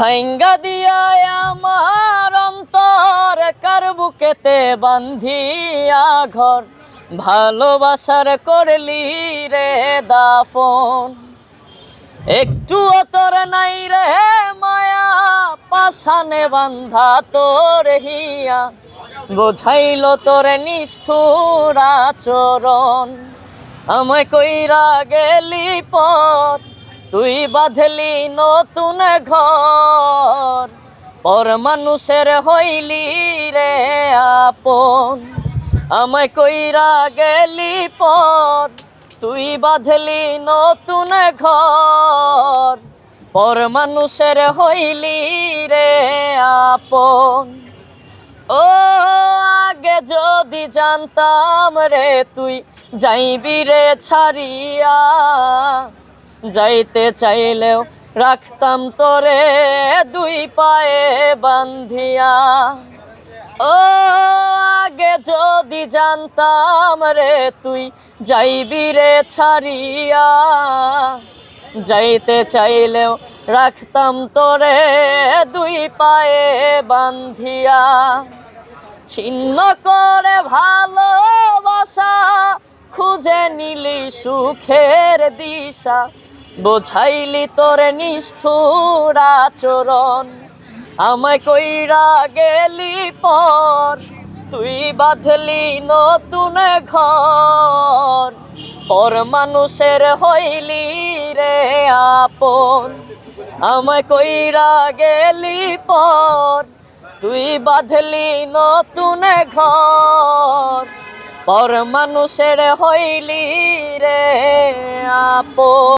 ভাঙ্গা দিয়া আমার অন্তর কার বুকেতে বান্ধিয়া ঘর ভালোবাসার করলি রে দাফন। একটু তোর নাই রে মায়া পাশানে বান্ধা তোর হিয়া বোঝাইল তোর নিষ্ঠুর আচরণ। আমায় কইরা গেলি পর তুই বাঁধলি নতুন ঘর পর মানুষের হইলি রে আপন। আমায় কইরা গেলি পর তুই বাঁধলি নতুন ঘর পর মানুষের হইলি রে আপন। ও আগে যদি জানতাম রে তুই যাইবি রে ছাড়িয়া যাইতে চাইলেও রাখতাম তোরে দুই পায়ে বান্ধিয়া। ও আগে যদি জানতাম রে তুই যাইবি রে ছাড়িয়া যাইতে চাইলেও রাখতাম তোরে দুই পায়ে বান্ধিয়া। ছিন্ন করে ভালোবাসা খুঁজে নিলি সুখের দিশা বোঝাইলি তোর নিষ্ঠুর আচরণ। আমায় কইরা গেলি পর তুই বাঁধলি নতুন ঘর পর মানুষের হইলি রে আপন। আমায় কইরা গেলি পর তুই বাঁধলি নতুন ঘর পর মানুষের হইলি রে আপন।